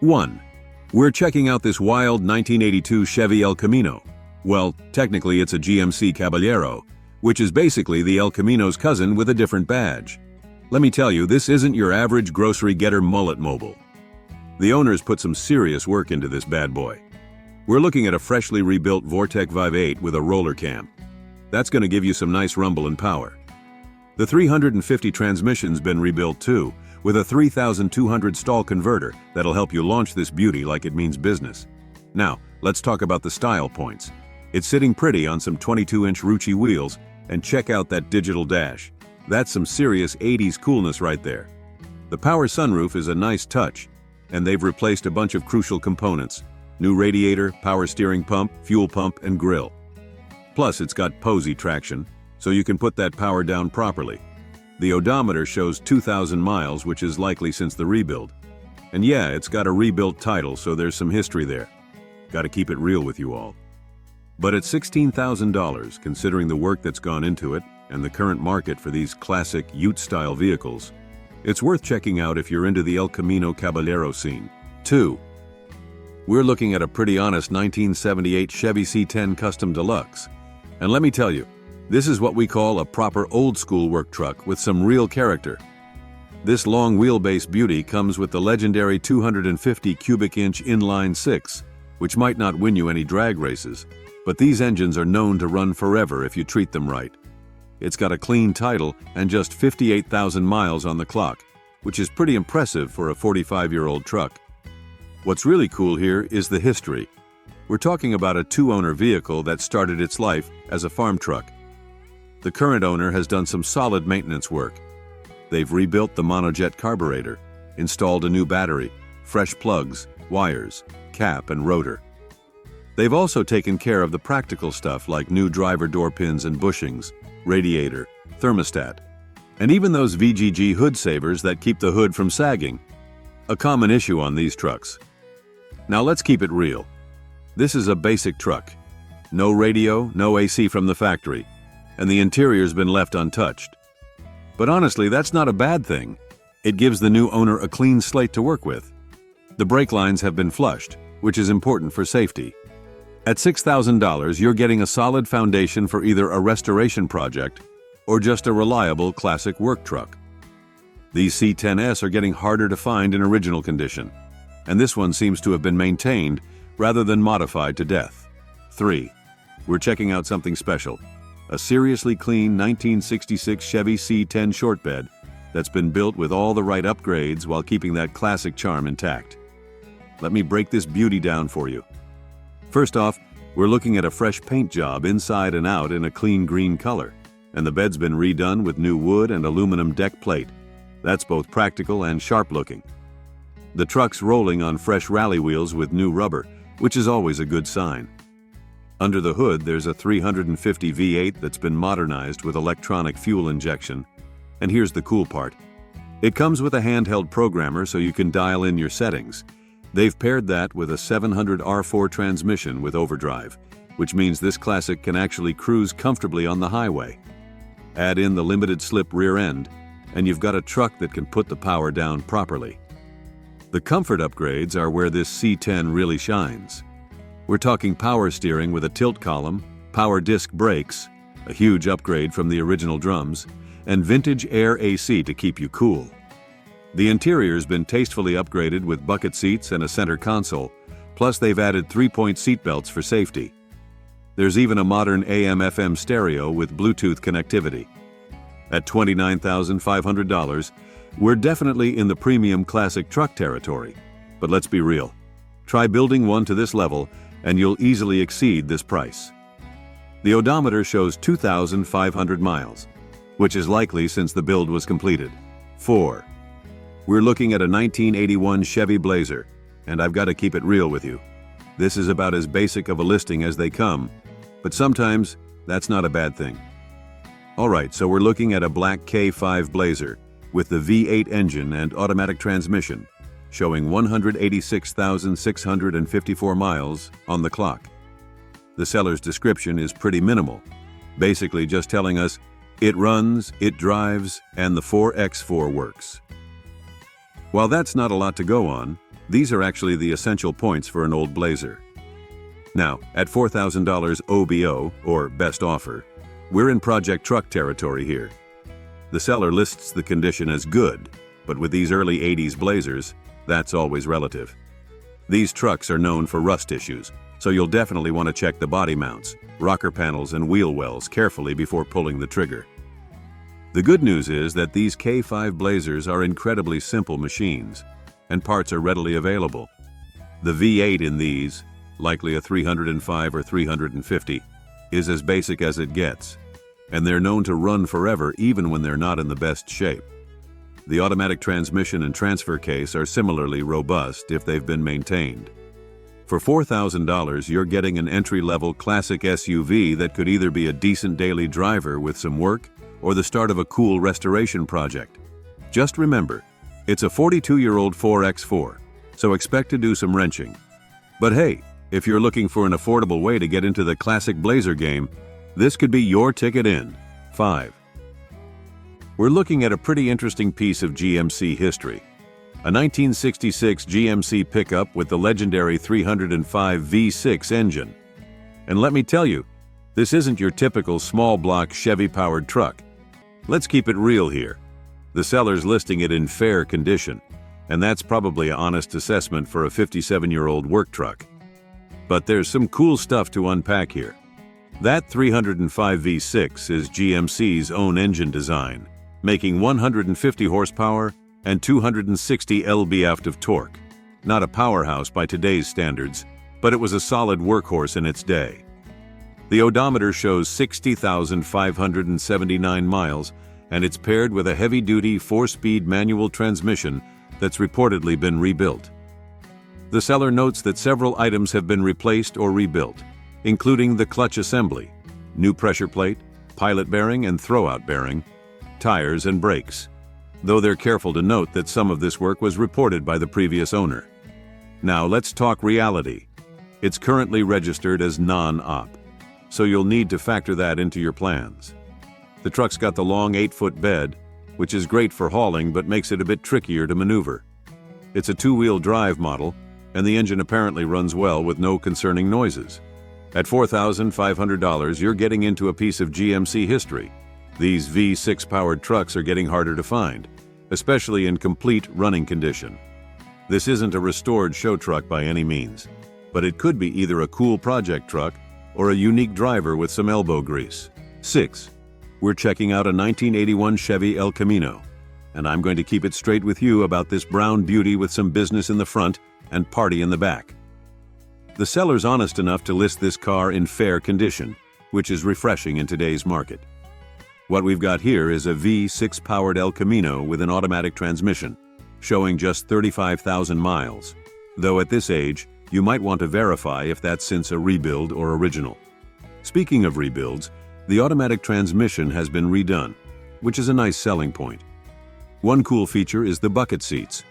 1. We're checking out this wild 1982 Chevy El Camino. Well, technically it's a GMC Caballero, which is basically the El Camino's cousin with a different badge. Let me tell you, this isn't your average grocery getter mullet mobile. The owners put some serious work into this bad boy. We're looking at a freshly rebuilt Vortec Vive 8 with a roller cam. That's going to give you some nice rumble and power. The 350 transmission's been rebuilt too, with a 3200 stall converter that'll help you launch this beauty like it means business. Now, let's talk about the style points. It's sitting pretty on some 22-inch Rucci wheels, and check out that digital dash. That's some serious 80s coolness right there. The power sunroof is a nice touch, and they've replaced a bunch of crucial components: new radiator, power steering pump, fuel pump, and grille. Plus, it's got posy traction, so you can put that power down properly. The odometer shows 2,000 miles, which is likely since the rebuild. And yeah, it's got a rebuilt title, so there's some history there. Gotta keep it real with you all. But at $16,000, considering the work that's gone into it and the current market for these classic Ute-style vehicles, it's worth checking out if you're into the El Camino Caballero scene. 2. We're looking at a pretty honest 1978 Chevy C10 Custom Deluxe. And let me tell you, this is what we call a proper old-school work truck with some real character. This long wheelbase beauty comes with the legendary 250 cubic inch inline 6, which might not win you any drag races, but these engines are known to run forever if you treat them right. It's got a clean title and just 58,000 miles on the clock, which is pretty impressive for a 45-year-old truck. What's really cool here is the history. We're talking about a two-owner vehicle that started its life as a farm truck. The current owner has done some solid maintenance work. They've rebuilt the monojet carburetor, installed a new battery, fresh plugs, wires, cap, and rotor. They've also taken care of the practical stuff like new driver door pins and bushings, radiator, thermostat, and even those VGG hood savers that keep the hood from sagging, a common issue on these trucks. Now let's keep it real. This is a basic truck. No radio, no AC from the factory, and the interior's been left untouched. But honestly, that's not a bad thing. It gives the new owner a clean slate to work with. The brake lines have been flushed, which is important for safety. At $6,000, you're getting a solid foundation for either a restoration project or just a reliable classic work truck. These C10s are getting harder to find in original condition, and this one seems to have been maintained rather than modified to death. 3. We're checking out something special. A seriously clean 1966 Chevy C10 short bed that's been built with all the right upgrades while keeping that classic charm intact. Let me break this beauty down for you. First off, we're looking at a fresh paint job inside and out in a clean green color, and the bed's been redone with new wood and aluminum deck plate. That's both practical and sharp looking. The truck's rolling on fresh rally wheels with new rubber, which is always a good sign. Under the hood, there's a 350 V8 that's been modernized with electronic fuel injection. And here's the cool part. It comes with a handheld programmer so you can dial in your settings. They've paired that with a 700 R4 transmission with overdrive, which means this classic can actually cruise comfortably on the highway. Add in the limited slip rear end, and you've got a truck that can put the power down properly. The comfort upgrades are where this C10 really shines. We're talking power steering with a tilt column, power disc brakes, a huge upgrade from the original drums, and vintage air AC to keep you cool. The interior's been tastefully upgraded with bucket seats and a center console, plus they've added 3-point seat belts for safety. There's even a modern AM/FM stereo with Bluetooth connectivity. At $29,500, we're definitely in the premium classic truck territory. But let's be real. Try building one to this level, and you'll easily exceed this price. The odometer shows 2,500 miles, which is likely since the build was completed. 4. We're looking at a 1981 Chevy Blazer, and I've got to keep it real with you. This is about as basic of a listing as they come, but sometimes that's not a bad thing. Alright, so we're looking at a black K5 Blazer with the V8 engine and automatic transmission, showing 186,654 miles on the clock. The seller's description is pretty minimal, basically just telling us it runs, it drives, and the 4x4 works. While that's not a lot to go on, These are actually the essential points for an old Blazer. Now, at $4,000 OBO, or best offer, we're in project truck territory here. The seller lists the condition as good, but with these early 80s Blazers, that's always relative. These trucks are known for rust issues, so you'll definitely want to check the body mounts, rocker panels, and wheel wells carefully before pulling the trigger. The good news is that these K5 Blazers are incredibly simple machines, and parts are readily available. The V8 in these, likely a 305 or 350, is as basic as it gets, and they're known to run forever even when they're not in the best shape. The automatic transmission and transfer case are similarly robust if they've been maintained. For $4,000, you're getting an entry-level classic SUV that could either be a decent daily driver with some work or the start of a cool restoration project. Just remember, it's a 42-year-old 4x4, so expect to do some wrenching. But hey, if you're looking for an affordable way to get into the classic Blazer game, this could be your ticket in. 5. We're looking at a pretty interesting piece of GMC history. A 1966 GMC pickup with the legendary 305 V6 engine. And let me tell you, this isn't your typical small-block Chevy-powered truck. Let's keep it real here. The seller's listing it in fair condition, and that's probably an honest assessment for a 57-year-old work truck. But there's some cool stuff to unpack here. That 305 V6 is GMC's own engine design, making 150 horsepower and 260 lb-ft of torque. Not a powerhouse by today's standards, but it was a solid workhorse in its day. The odometer shows 60,579 miles, and it's paired with a heavy-duty 4-speed manual transmission that's reportedly been rebuilt. The seller notes that several items have been replaced or rebuilt, including the clutch assembly, new pressure plate, pilot bearing and throwout bearing, tires and brakes, though they're careful to note that some of this work was reported by the previous owner. Now let's talk reality. It's currently registered as non-op, so you'll need to factor that into your plans. The truck's got the long 8-foot bed, which is great for hauling but makes it a bit trickier to maneuver. It's a 2-wheel drive model, and the engine apparently runs well with no concerning noises. At $4,500, you're getting into a piece of GMC history. These V6-powered trucks are getting harder to find, especially in complete running condition. This isn't a restored show truck by any means, but it could be either a cool project truck or a unique driver with some elbow grease. 6. We're checking out a 1981 Chevy El Camino, and I'm going to keep it straight with you about this brown beauty with some business in the front and party in the back. The seller's honest enough to list this car in fair condition, which is refreshing in today's market. What we've got here is a V6-powered El Camino with an automatic transmission, showing just 35,000 miles, though at this age, you might want to verify if that's since a rebuild or original. Speaking of rebuilds, the automatic transmission has been redone, which is a nice selling point. One cool feature is the bucket seats,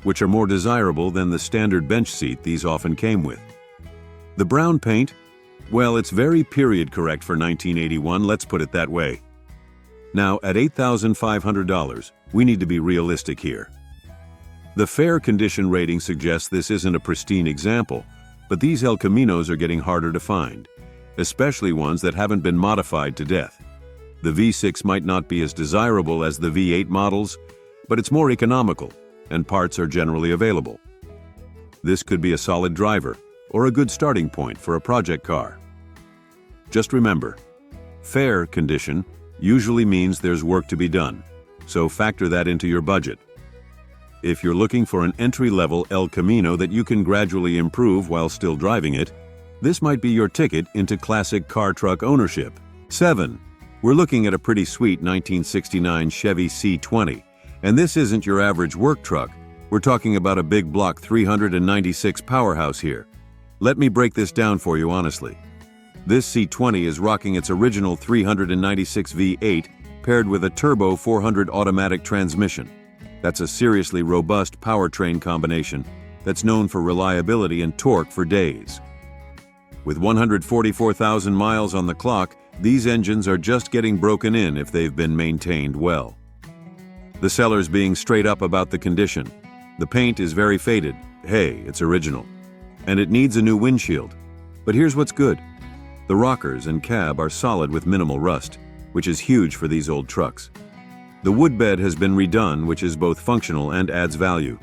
which are more desirable than the standard bench seat these often came with. The brown paint, well, it's very period correct for 1981, let's put it that way. Now, at $8,500, we need to be realistic here. The fair condition rating suggests this isn't a pristine example, but these El Caminos are getting harder to find, especially ones that haven't been modified to death. The V6 might not be as desirable as the V8 models, but it's more economical, and parts are generally available. This could be a solid driver, or a good starting point for a project car. Just remember, fair condition usually means there's work to be done, so factor that into your budget. If you're looking for an entry-level El Camino that you can gradually improve while still driving it, this might be your ticket into classic car truck ownership. 7. We're looking at a pretty sweet 1969 Chevy C20, and this isn't your average work truck. We're talking about a big block 396 powerhouse here. Let me break this down for you honestly. This C20 is rocking its original 396 V8 paired with a turbo 400 automatic transmission. That's a seriously robust powertrain combination that's known for reliability and torque for days. With 144,000 miles on the clock, these engines are just getting broken in if they've been maintained well. The seller's being straight up about the condition. The paint is very faded, hey, it's original. And it needs a new windshield. But here's what's good. The rockers and cab are solid with minimal rust, which is huge for these old trucks. The wood bed has been redone, which is both functional and adds value.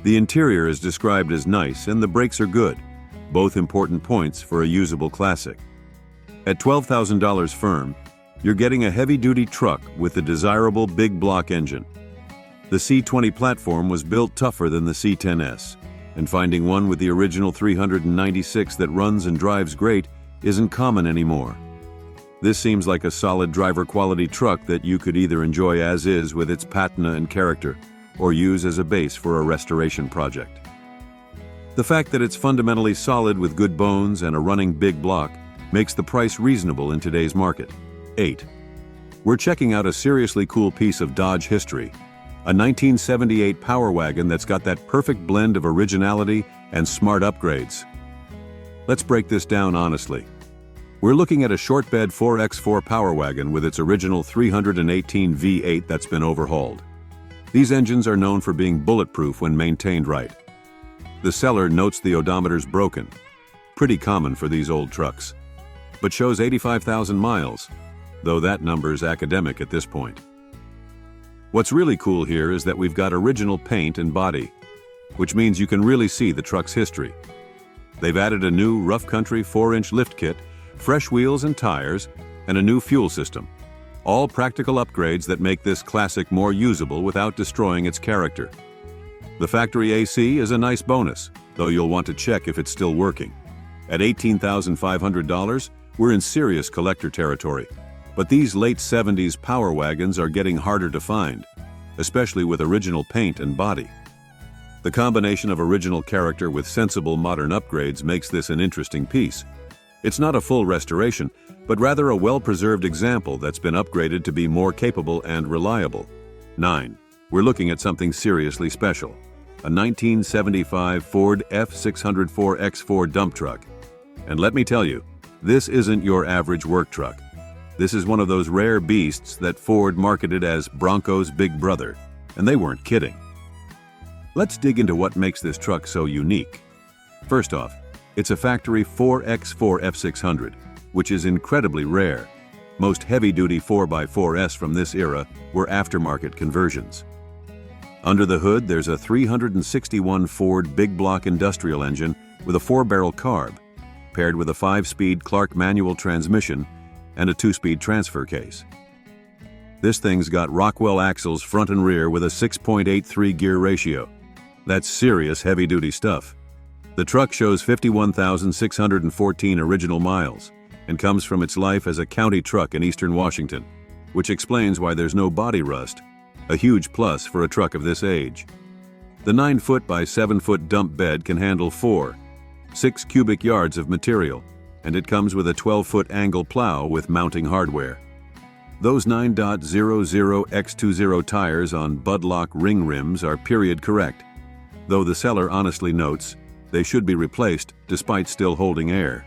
The interior is described as nice and the brakes are good, both important points for a usable classic. At $12,000 firm, you're getting a heavy-duty truck with a desirable big block engine. The C20 platform was built tougher than the C10S, and finding one with the original 396 that runs and drives great isn't common anymore. This seems like a solid driver-quality truck that you could either enjoy as is with its patina and character, or use as a base for a restoration project. The fact that it's fundamentally solid with good bones and a running big block makes the price reasonable in today's market. 8. We're checking out a seriously cool piece of Dodge history, a 1978 Power Wagon that's got that perfect blend of originality and smart upgrades. Let's break this down honestly. We're looking at a short bed 4x4 Power Wagon with its original 318 V8 that's been overhauled. These engines are known for being bulletproof when maintained right. The seller notes the odometer's broken, pretty common for these old trucks, but shows 85,000 miles, though that number's academic at this point. What's really cool here is that we've got original paint and body, which means you can really see the truck's history. They've added a new rough country 4-inch lift kit, fresh wheels and tires, and a new fuel system. All practical upgrades that make this classic more usable without destroying its character. The factory AC is a nice bonus, though you'll want to check if it's still working. At $18,500, we're in serious collector territory. But these late 70s Power Wagons are getting harder to find, especially with original paint and body. The combination of original character with sensible modern upgrades makes this an interesting piece. It's not a full restoration, but rather a well-preserved example that's been upgraded to be more capable and reliable. 9. We're looking at something seriously special. A 1975 Ford F604X4 dump truck. And let me tell you, this isn't your average work truck. This is one of those rare beasts that Ford marketed as Bronco's big brother, and they weren't kidding. Let's dig into what makes this truck so unique. First off, it's a factory 4x4 F600, which is incredibly rare. Most heavy-duty 4x4s from this era were aftermarket conversions. Under the hood, there's a 361 Ford big block industrial engine with a 4-barrel carb, paired with a 5-speed Clark manual transmission and a 2-speed transfer case. This thing's got Rockwell axles front and rear with a 6.83 gear ratio. That's serious heavy-duty stuff. The truck shows 51,614 original miles and comes from its life as a county truck in eastern Washington, which explains why there's no body rust, a huge plus for a truck of this age. The 9-foot by 7-foot dump bed can handle 6 cubic yards of material, and it comes with a 12-foot angle plow with mounting hardware. Those 9.00x20 tires on Budlock ring rims are period correct, though the seller honestly notes they should be replaced despite still holding air.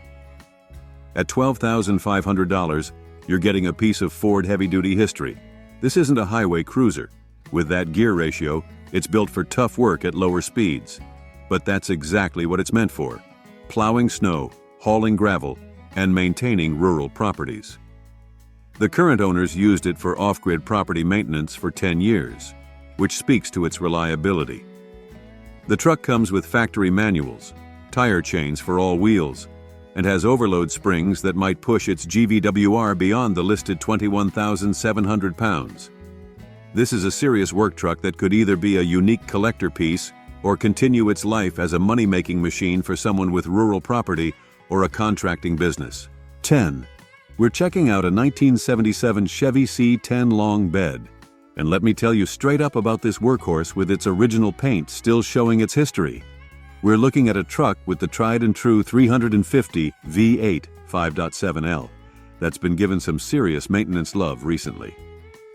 At $12,500, you're getting a piece of Ford heavy-duty history. This isn't a highway cruiser. With that gear ratio, it's built for tough work at lower speeds. But that's exactly what it's meant for: plowing snow, hauling gravel, and maintaining rural properties. The current owners used it for off-grid property maintenance for 10 years, which speaks to its reliability. The truck comes with factory manuals, tire chains for all wheels, and has overload springs that might push its GVWR beyond the listed 21,700 pounds. This is a serious work truck that could either be a unique collector piece or continue its life as a money-making machine for someone with rural property or a contracting business. 10. We're checking out a 1977 Chevy C10 long bed. And let me tell you straight up about this workhorse with its original paint still showing its history. We're looking at a truck with the tried and true 350 V8 5.7L that's been given some serious maintenance love recently.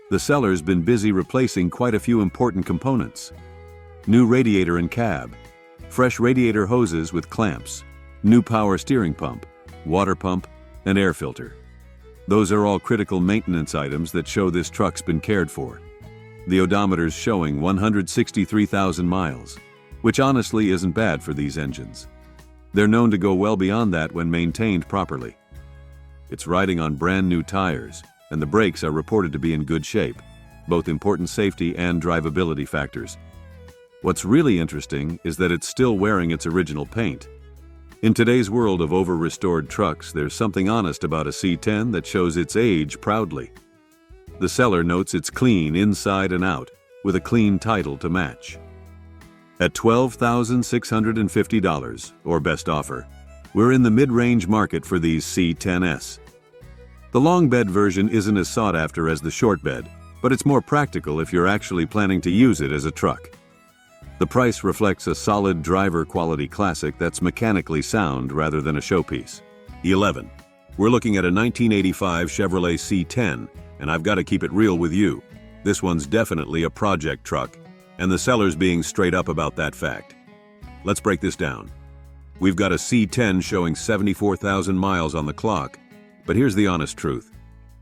The seller's been busy replacing quite a few important components. New radiator and cab, fresh radiator hoses with clamps, new power steering pump, water pump, and air filter. Those are all critical maintenance items that show this truck's been cared for. The odometer's showing 163,000 miles, which honestly isn't bad for these engines. They're known to go well beyond that when maintained properly. It's riding on brand new tires, and the brakes are reported to be in good shape, both important safety and drivability factors. What's really interesting is that it's still wearing its original paint. In today's world of over-restored trucks, there's something honest about a C10 that shows its age proudly. The seller notes it's clean inside and out, with a clean title to match. At $12,650, or best offer, we're in the mid-range market for these C10s. The long bed version isn't as sought after as the short bed, but it's more practical if you're actually planning to use it as a truck. The price reflects a solid driver quality classic that's mechanically sound rather than a showpiece. 11. We're looking at a 1985 Chevrolet C10, and I've got to keep it real with you. This one's definitely a project truck, and the seller's being straight up about that fact. Let's break this down. We've got a C10 showing 74,000 miles on the clock, but here's the honest truth.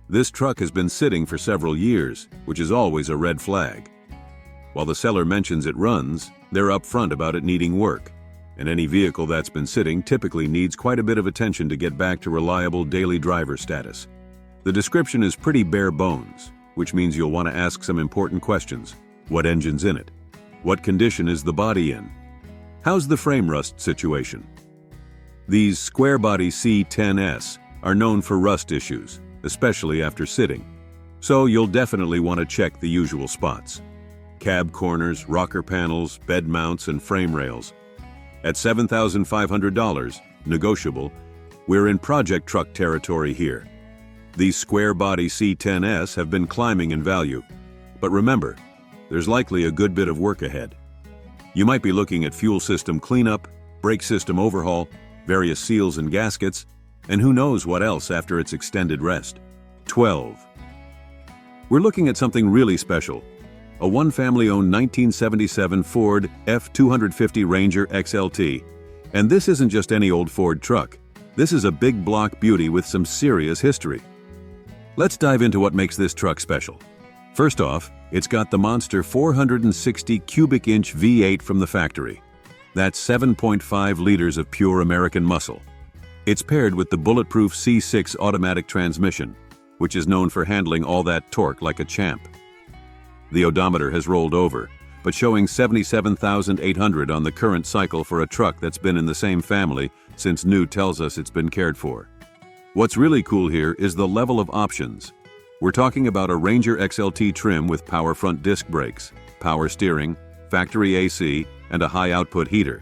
This truck has been sitting for several years, which is always a red flag. While the seller mentions it runs, they're upfront about it needing work, and any vehicle that's been sitting typically needs quite a bit of attention to get back to reliable daily driver status. The description is pretty bare bones, which means you'll want to ask some important questions. What engine's in it? What condition is the body in? How's the frame rust situation? These square-body C10s are known for rust issues, especially after sitting, so you'll definitely want to check the usual spots. Cab corners, rocker panels, bed mounts, and frame rails. At $7,500, negotiable, we're in project truck territory here. These square-body C10s have been climbing in value, but remember, there's likely a good bit of work ahead. You might be looking at fuel system cleanup, brake system overhaul, various seals and gaskets, and who knows what else after its extended rest. 12. We're looking at something really special. A one family-owned 1977 Ford F-250 Ranger XLT. And this isn't just any old Ford truck. This is a big block beauty with some serious history. Let's dive into what makes this truck special. First off, it's got the monster 460 cubic inch V8 from the factory. That's 7.5 liters of pure American muscle. It's paired with the bulletproof C6 automatic transmission, which is known for handling all that torque like a champ. The odometer has rolled over, but showing 77,800 on the current cycle for a truck that's been in the same family since new tells us it's been cared for. What's really cool here is the level of options. We're talking about a Ranger XLT trim with power front disc brakes, power steering, factory AC, and a high-output heater.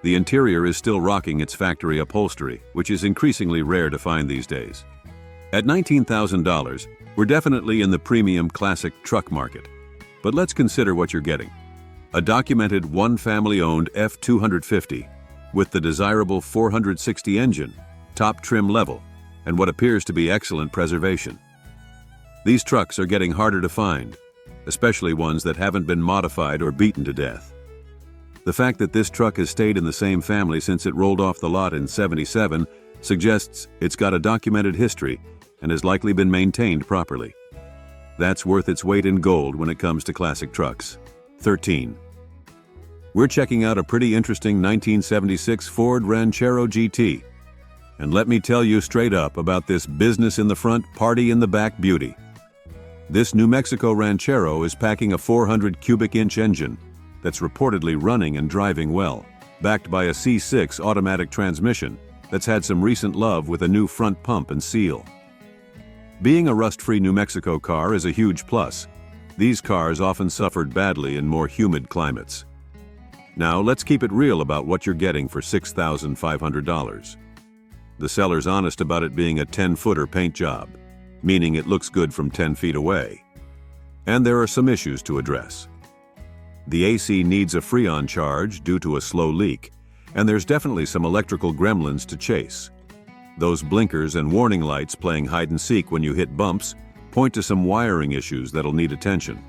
The interior is still rocking its factory upholstery, which is increasingly rare to find these days. At $19,000, we're definitely in the premium classic truck market. But let's consider what you're getting. A documented one family-owned F-250 with the desirable 460 engine, top trim level, and what appears to be excellent preservation. These trucks are getting harder to find, especially ones that haven't been modified or beaten to death. The fact that this truck has stayed in the same family since it rolled off the lot in '77 suggests it's got a documented history and has likely been maintained properly. That's worth its weight in gold when it comes to classic trucks. 13. We're checking out a pretty interesting 1976 Ford Ranchero GT. And let me tell you straight up about this business in the front, party in the back beauty. This New Mexico Ranchero is packing a 400 cubic inch engine that's reportedly running and driving well, backed by a C6 automatic transmission that's had some recent love with a new front pump and seal. Being a rust-free New Mexico car is a huge plus. These cars often suffered badly in more humid climates. Now let's keep it real about what you're getting for $6,500. The seller's honest about it being a 10-footer paint job, meaning it looks good from 10 feet away. And there are some issues to address. The AC needs a Freon charge due to a slow leak, and there's definitely some electrical gremlins to chase. Those blinkers and warning lights playing hide-and-seek when you hit bumps point to some wiring issues that'll need attention.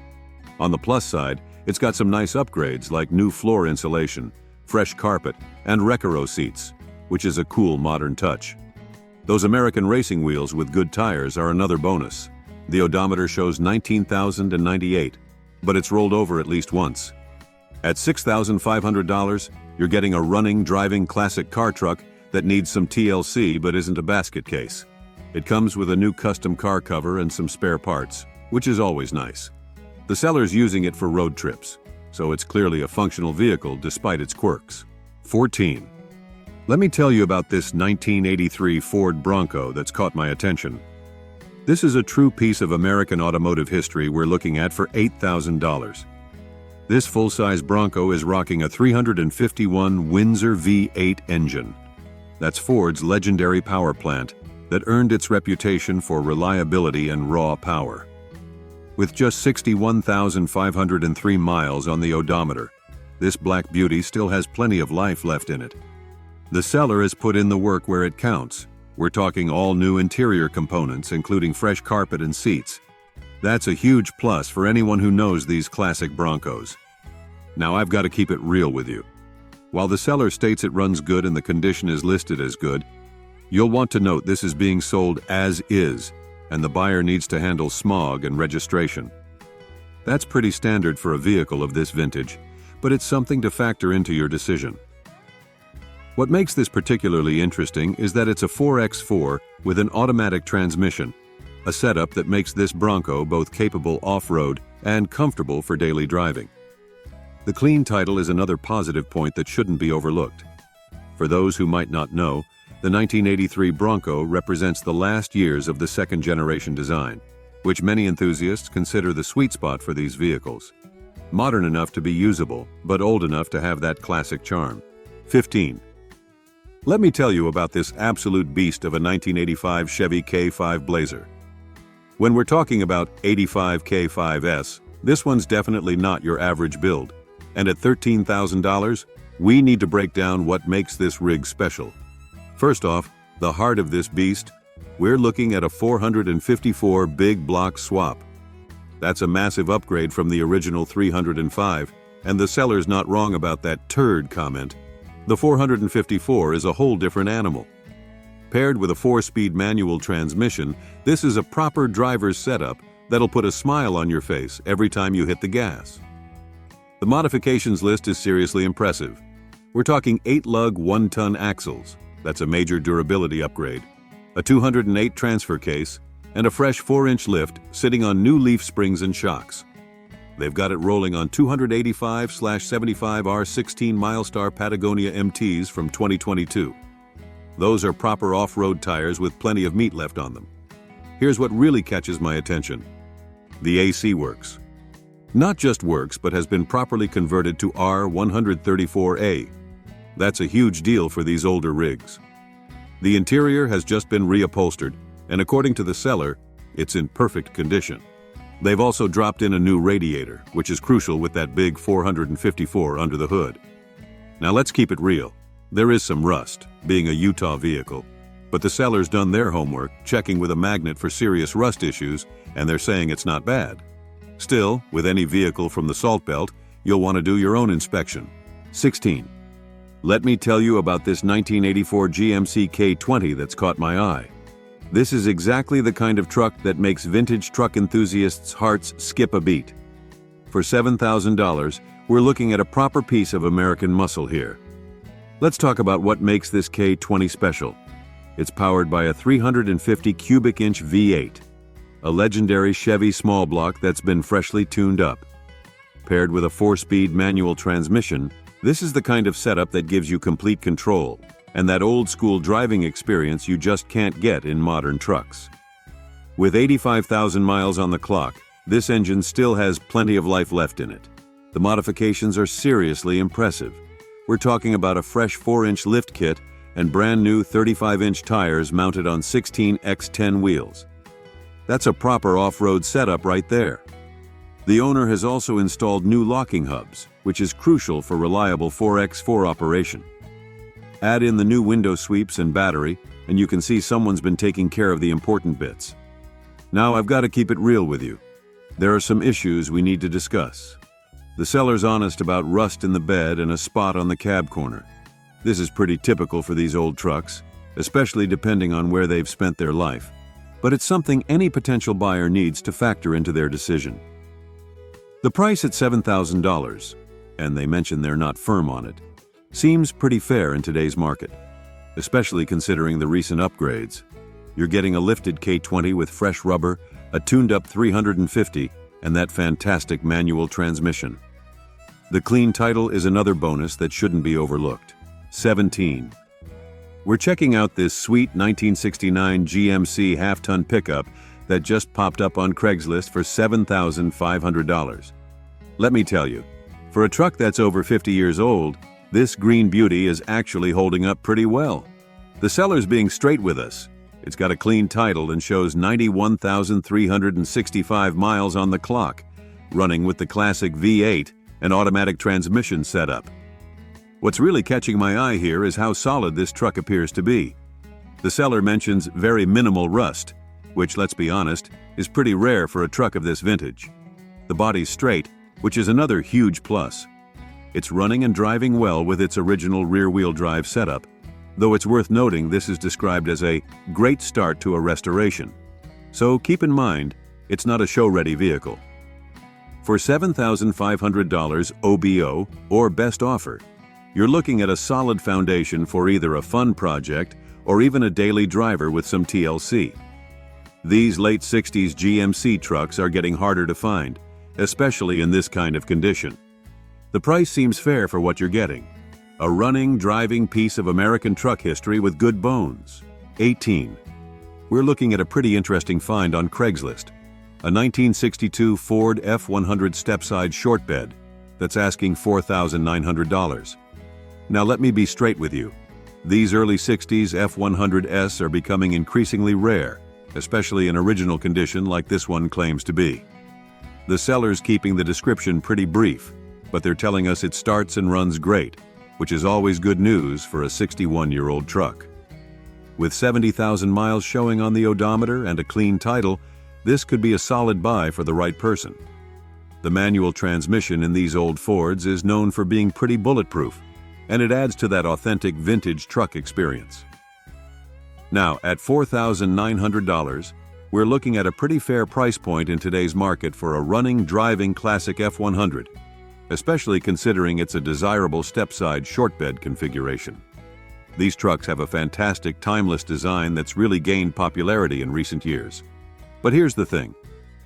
On the plus side, it's got some nice upgrades like new floor insulation, fresh carpet, and Recaro seats, which is a cool modern touch. Those American racing wheels with good tires are another bonus. The odometer shows 19,098, but it's rolled over at least once. At $6,500, you're getting a running, driving classic car truck that needs some TLC but isn't a basket case. It comes with a new custom car cover and some spare parts, which is always nice. The seller's using it for road trips, so it's clearly a functional vehicle despite its quirks. 14. Let me tell you about this 1983 Ford Bronco that's caught my attention. This is a true piece of American automotive history we're looking at for $8,000. This full-size Bronco is rocking a 351 Windsor V8 engine. That's Ford's legendary power plant that earned its reputation for reliability and raw power. With just 61,503 miles on the odometer, this black beauty still has plenty of life left in it. The seller has put in the work where it counts. We're talking all new interior components, including fresh carpet and seats. That's a huge plus for anyone who knows these classic Broncos. Now I've got to keep it real with you. While the seller states it runs good and the condition is listed as good, you'll want to note this is being sold as is, and the buyer needs to handle smog and registration. That's pretty standard for a vehicle of this vintage, but it's something to factor into your decision. What makes this particularly interesting is that it's a 4x4 with an automatic transmission, a setup that makes this Bronco both capable off-road and comfortable for daily driving. The clean title is another positive point that shouldn't be overlooked. For those who might not know, the 1983 Bronco represents the last years of the second-generation design, which many enthusiasts consider the sweet spot for these vehicles. Modern enough to be usable, but old enough to have that classic charm. 15. Let me tell you about this absolute beast of a 1985 Chevy K5 Blazer. When we're talking about 85 K5S, this one's definitely not your average build. And at $13,000, we need to break down what makes this rig special. First off, the heart of this beast, we're looking at a 454 big block swap. That's a massive upgrade from the original 305, and the seller's not wrong about that turd comment. The 454 is a whole different animal. Paired with a 4-speed manual transmission, this is a proper driver's setup that'll put a smile on your face every time you hit the gas. The modifications list is seriously impressive. We're talking 8-lug 1-ton axles. That's a major durability upgrade. A 208 transfer case, and a fresh 4-inch lift sitting on new leaf springs and shocks. They've got it rolling on 285/75 R16 Milestar Patagonia MTs from 2022. Those are proper off-road tires with plenty of meat left on them. Here's what really catches my attention. The AC works. Not just works, but has been properly converted to R134A. That's a huge deal for these older rigs. The interior has just been reupholstered, and according to the seller, it's in perfect condition. They've also dropped in a new radiator, which is crucial with that big 454 under the hood. Now let's keep it real. There is some rust, being a Utah vehicle, but the seller's done their homework, checking with a magnet for serious rust issues, and they're saying it's not bad. Still, with any vehicle from the Salt Belt, you'll want to do your own inspection. 16. Let me tell you about this 1984 GMC K20 that's caught my eye. This is exactly the kind of truck that makes vintage truck enthusiasts' hearts skip a beat. For $7,000, we're looking at a proper piece of American muscle here. Let's talk about what makes this K20 special. It's powered by a 350 cubic inch V8, a legendary Chevy small block that's been freshly tuned up. Paired with a 4-speed manual transmission, this is the kind of setup that gives you complete control and that old-school driving experience you just can't get in modern trucks. With 85,000 miles on the clock, this engine still has plenty of life left in it. The modifications are seriously impressive. We're talking about a fresh 4-inch lift kit and brand new 35-inch tires mounted on 16x10 wheels. That's a proper off-road setup right there. The owner has also installed new locking hubs, which is crucial for reliable 4x4 operation. Add in the new window sweeps and battery, and you can see someone's been taking care of the important bits. Now I've got to keep it real with you. There are some issues we need to discuss. The seller's honest about rust in the bed and a spot on the cab corner. This is pretty typical for these old trucks, especially depending on where they've spent their life. But it's something any potential buyer needs to factor into their decision. The price at $7,000. and they mention they're not firm on it. Seems pretty fair in today's market, especially considering the recent upgrades. You're getting a lifted K20 with fresh rubber, a tuned-up 350, and that fantastic manual transmission. The clean title is another bonus that shouldn't be overlooked. 17. We're checking out this sweet 1969 GMC half-ton pickup that just popped up on Craigslist for $7,500. Let me tell you, for a truck that's over 50 years old, this green beauty is actually holding up pretty well. The seller's being straight with us. It's got a clean title and shows 91,365 miles on the clock, running with the classic V8 and automatic transmission setup. What's really catching my eye here is how solid this truck appears to be. The seller mentions very minimal rust, which, let's be honest, is pretty rare for a truck of this vintage. The body's straight, which is another huge plus. It's running and driving well with its original rear-wheel drive setup, though it's worth noting this is described as a great start to a restoration. So keep in mind, it's not a show-ready vehicle. For $7,500 OBO or best offer, you're looking at a solid foundation for either a fun project or even a daily driver with some TLC. These late 60s GMC trucks are getting harder to find, especially in this kind of condition. The price seems fair for what you're getting. A running, driving piece of American truck history with good bones. 18. We're looking at a pretty interesting find on Craigslist. A 1962 Ford F100 step-side short bed that's asking $4,900. Now let me be straight with you. These early 60s F100s are becoming increasingly rare, especially in original condition like this one claims to be. The seller's keeping the description pretty brief, but they're telling us it starts and runs great, which is always good news for a 61-year-old truck. With 70,000 miles showing on the odometer and a clean title, this could be a solid buy for the right person. The manual transmission in these old Fords is known for being pretty bulletproof, and it adds to that authentic vintage truck experience. Now, at $4,900, we're looking at a pretty fair price point in today's market for a running, driving classic F100, especially considering it's a desirable step-side short bed configuration. These trucks have a fantastic timeless design that's really gained popularity in recent years. But here's the thing,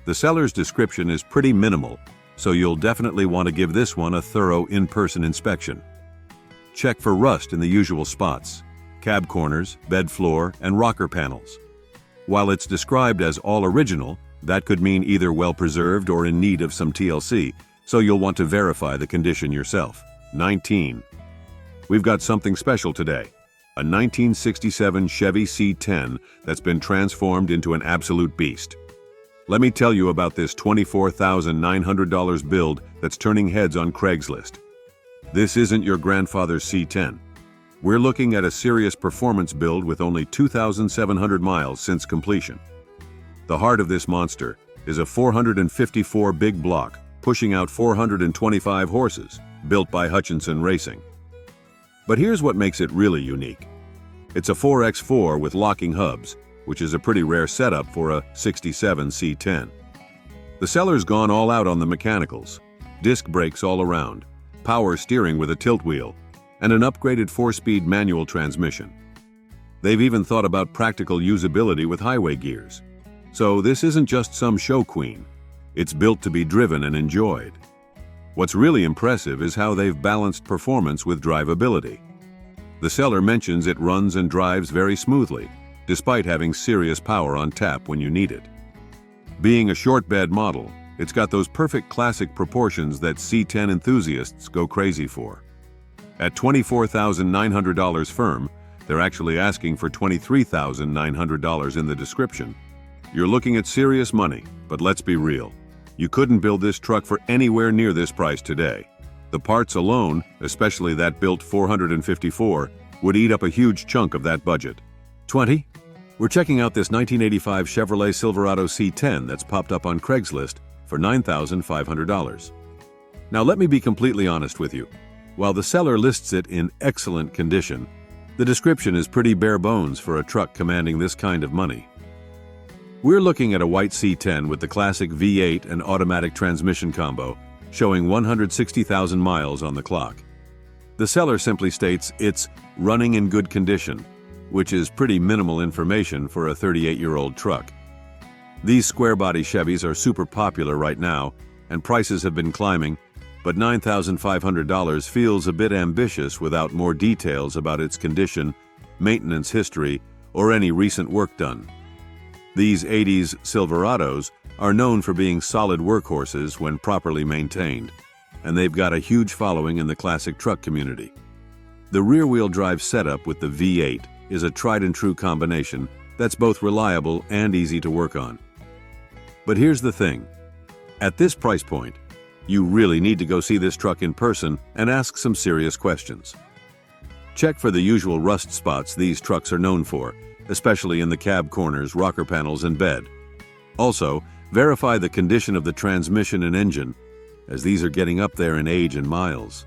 the seller's description is pretty minimal, so you'll definitely want to give this one a thorough in-person inspection. Check for rust in the usual spots: cab corners, bed floor, and rocker panels. While it's described as all original, that could mean either well-preserved or in need of some TLC, so you'll want to verify the condition yourself. 19. We've got something special today. A 1967 Chevy C10 that's been transformed into an absolute beast. Let me tell you about this $24,900 build that's turning heads on Craigslist. This isn't your grandfather's C10. We're looking at a serious performance build with only 2,700 miles since completion. The heart of this monster is a 454 big block, pushing out 425 horses, built by Hutchinson Racing. But here's what makes it really unique. It's a 4x4 with locking hubs, which is a pretty rare setup for a 67 C10. The seller's gone all out on the mechanicals. Disc brakes all around, power steering with a tilt wheel, and an upgraded 4-speed manual transmission. They've even thought about practical usability with highway gears. So this isn't just some show queen. It's built to be driven and enjoyed. What's really impressive is how they've balanced performance with drivability. The seller mentions it runs and drives very smoothly, despite having serious power on tap when you need it. Being a short bed model, it's got those perfect classic proportions that C10 enthusiasts go crazy for. At $24,900 firm, they're actually asking for $23,900 in the description. You're looking at serious money, but let's be real. You couldn't build this truck for anywhere near this price today. The parts alone, especially that built 454, would eat up a huge chunk of that budget. 20. We're checking out this 1985 Chevrolet Silverado C10 that's popped up on Craigslist for $9,500. Now let me be completely honest with you. While the seller lists it in excellent condition, the description is pretty bare bones for a truck commanding this kind of money. We're looking at a white C10 with the classic V8 and automatic transmission combo showing 160,000 miles on the clock. The seller simply states it's running in good condition, which is pretty minimal information for a 38-year-old truck. These square-body Chevys are super popular right now, and prices have been climbing, but $9,500 feels a bit ambitious without more details about its condition, maintenance history, or any recent work done. These 80s Silverados are known for being solid workhorses when properly maintained, and they've got a huge following in the classic truck community. The rear-wheel drive setup with the V8 is a tried-and-true combination that's both reliable and easy to work on. But here's the thing. At this price point, you really need to go see this truck in person and ask some serious questions. Check for the usual rust spots these trucks are known for, especially in the cab corners, rocker panels, and bed. Also, verify the condition of the transmission and engine, as these are getting up there in age and miles.